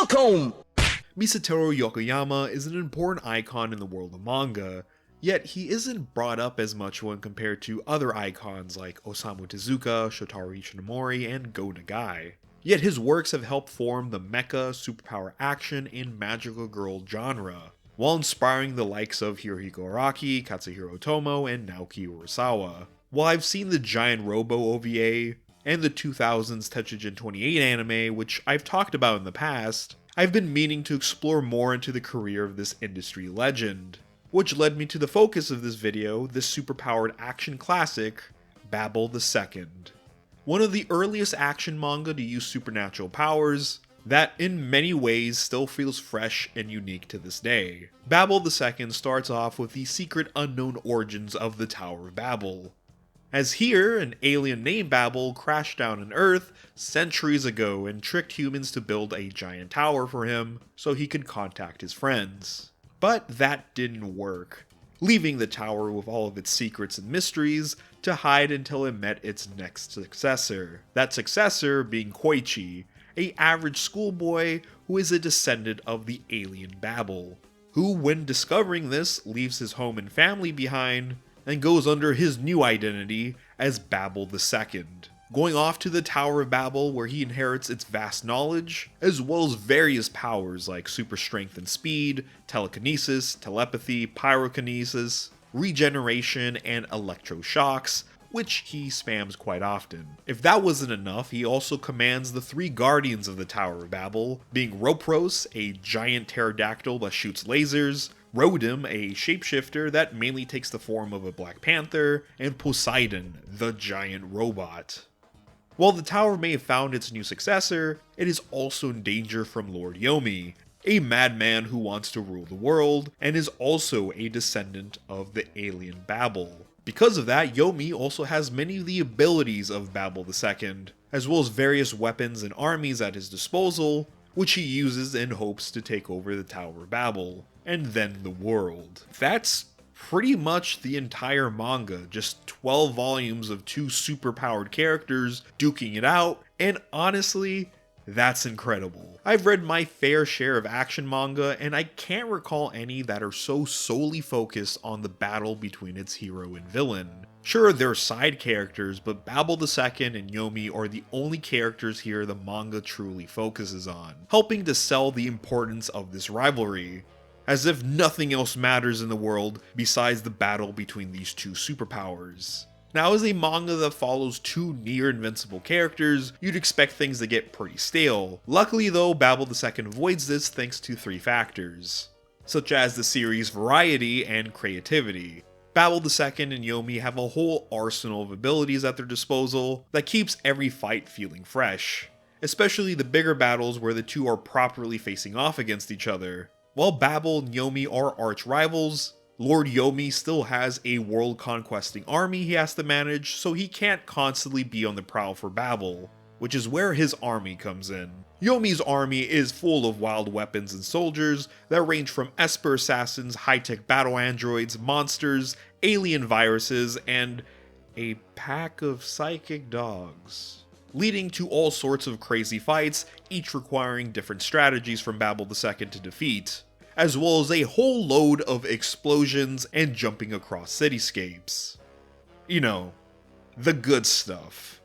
Falcon! Misatoru Yokoyama is an important icon in the world of manga, yet he isn't brought up as much when compared to other icons like Osamu Tezuka, Shotaro Ishinomori, and Go Nagai. Yet his works have helped form the mecha, superpower action, and magical girl genre, while inspiring the likes of Hirohiko Araki, Katsuhiro Otomo, and Naoki Urasawa. While I've seen the Giant Robo OVA, and the 2000s Tetsujin 28 anime, which I've talked about in the past, I've been meaning to explore more into the career of this industry legend, which led me to the focus of this video, this superpowered action classic, Babel II. One of the earliest action manga to use supernatural powers, that in many ways still feels fresh and unique to this day. Babel II starts off with the secret unknown origins of the Tower of Babel, as here, an alien named Babel crashed down on Earth centuries ago and tricked humans to build a giant tower for him so he could contact his friends. But that didn't work, leaving the tower with all of its secrets and mysteries to hide until it met its next successor. That successor being Koichi, an average schoolboy who is a descendant of the alien Babel, who when discovering this leaves his home and family behind and goes under his new identity as Babel II, going off to the Tower of Babel where he inherits its vast knowledge, as well as various powers like super strength and speed, telekinesis, telepathy, pyrokinesis, regeneration, and electroshocks, which he spams quite often. If that wasn't enough, he also commands the three guardians of the Tower of Babel, being Ropros, a giant pterodactyl that shoots lasers, Rodim, a shapeshifter that mainly takes the form of a Black Panther, and Poseidon, the giant robot. While the tower may have found its new successor, it is also in danger from Lord Yomi, a madman who wants to rule the world, and is also a descendant of the alien Babel. Because of that, Yomi also has many of the abilities of Babel II, as well as various weapons and armies at his disposal, which he uses in hopes to take over the Tower of Babel, and then the world. That's pretty much the entire manga, just 12 volumes of two superpowered characters duking it out, and honestly, that's incredible. I've read my fair share of action manga, and I can't recall any that are so solely focused on the battle between its hero and villain. Sure, there are side characters, but Babel II and Yomi are the only characters here the manga truly focuses on, helping to sell the importance of this rivalry, as if nothing else matters in the world besides the battle between these two superpowers. Now, as a manga that follows two near-invincible characters, you'd expect things to get pretty stale. Luckily though, Babel II avoids this thanks to three factors, such as the series' variety and creativity. Babel II and Yomi have a whole arsenal of abilities at their disposal that keeps every fight feeling fresh, especially the bigger battles where the two are properly facing off against each other. While Babel and Yomi are arch rivals, Lord Yomi still has a world conquesting army he has to manage, so he can't constantly be on the prowl for Babel, which is where his army comes in. Yomi's army is full of wild weapons and soldiers that range from Esper assassins, high-tech battle androids, monsters, alien viruses, and a pack of psychic dogs, leading to all sorts of crazy fights, each requiring different strategies from Babel II to defeat, as well as a whole load of explosions and jumping across cityscapes. You know, the good stuff.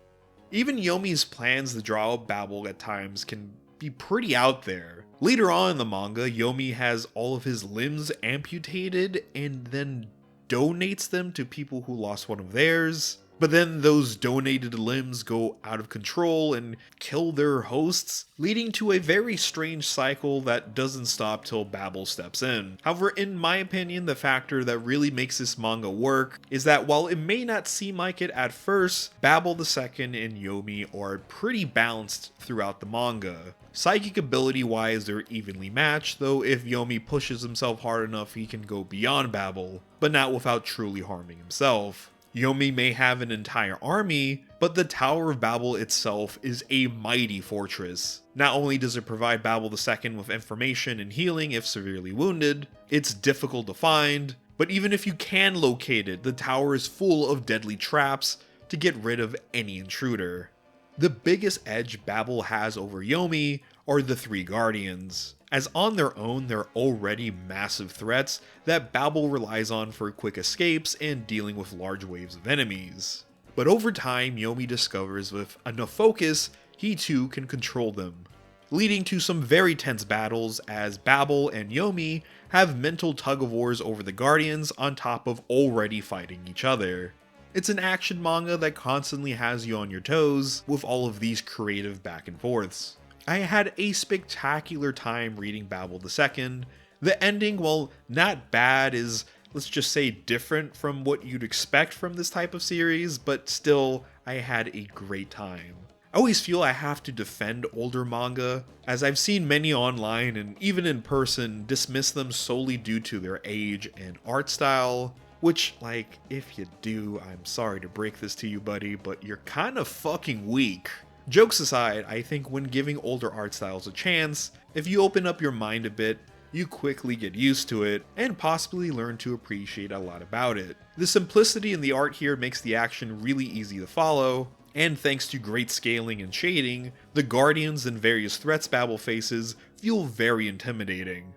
Even Yomi's plans to draw out Babel at times can be pretty out there. Later on in the manga, Yomi has all of his limbs amputated and then donates them to people who lost one of theirs. But then those donated limbs go out of control and kill their hosts, leading to a very strange cycle that doesn't stop till Babel steps in. However, in my opinion, the factor that really makes this manga work is that while it may not seem like it at first, Babel II and Yomi are pretty balanced throughout the manga. Psychic ability wise, they're evenly matched, though if Yomi pushes himself hard enough, he can go beyond Babel, but not without truly harming himself. Yomi may have an entire army, but the Tower of Babel itself is a mighty fortress. Not only does it provide Babel II with information and healing if severely wounded, it's difficult to find, but even if you can locate it, the tower is full of deadly traps to get rid of any intruder. The biggest edge Babel has over Yomi are the three Guardians, as on their own they're already massive threats that Babel relies on for quick escapes and dealing with large waves of enemies. But over time, Yomi discovers with enough focus, he too can control them, leading to some very tense battles as Babel and Yomi have mental tug-of-wars over the Guardians on top of already fighting each other. It's an action manga that constantly has you on your toes with all of these creative back and forths. I had a spectacular time reading Babel II. The ending, while not bad, is, let's just say, different from what you'd expect from this type of series, but still, I had a great time. I always feel I have to defend older manga, as I've seen many online and even in person dismiss them solely due to their age and art style, which, like, if you do, I'm sorry to break this to you, buddy, but you're kind of fucking weak. Jokes aside, I think when giving older art styles a chance, if you open up your mind a bit, you quickly get used to it, and possibly learn to appreciate a lot about it. The simplicity in the art here makes the action really easy to follow, and thanks to great scaling and shading, the Guardians and various threats Babel faces feel very intimidating.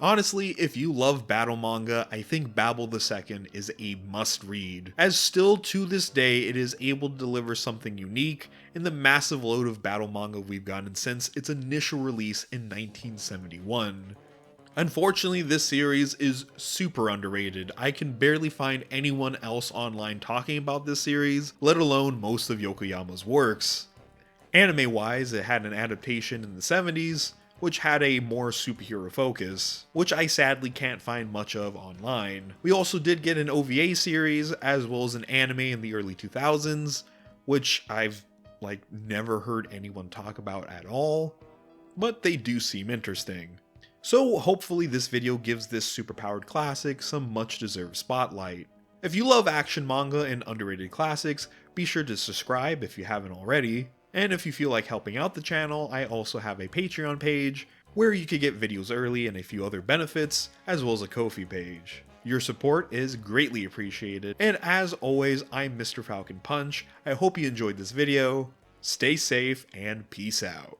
Honestly, if you love battle manga, I think Babel II is a must-read, as still to this day it is able to deliver something unique in the massive load of battle manga we've gotten since its initial release in 1971. Unfortunately, this series is super underrated. I can barely find anyone else online talking about this series, let alone most of Yokoyama's works. Anime-wise, it had an adaptation in the 70s, which had a more superhero focus, which I sadly can't find much of online. We also did get an OVA series, as well as an anime in the early 2000s, which I've never heard anyone talk about at all, but they do seem interesting. So hopefully this video gives this superpowered classic some much deserved spotlight. If you love action manga and underrated classics, be sure to subscribe if you haven't already. And if you feel like helping out the channel, I also have a Patreon page where you can get videos early and a few other benefits, as well as a Ko-fi page. Your support is greatly appreciated, and as always, I'm Mr. FalconPunch. I hope you enjoyed this video, stay safe, and peace out.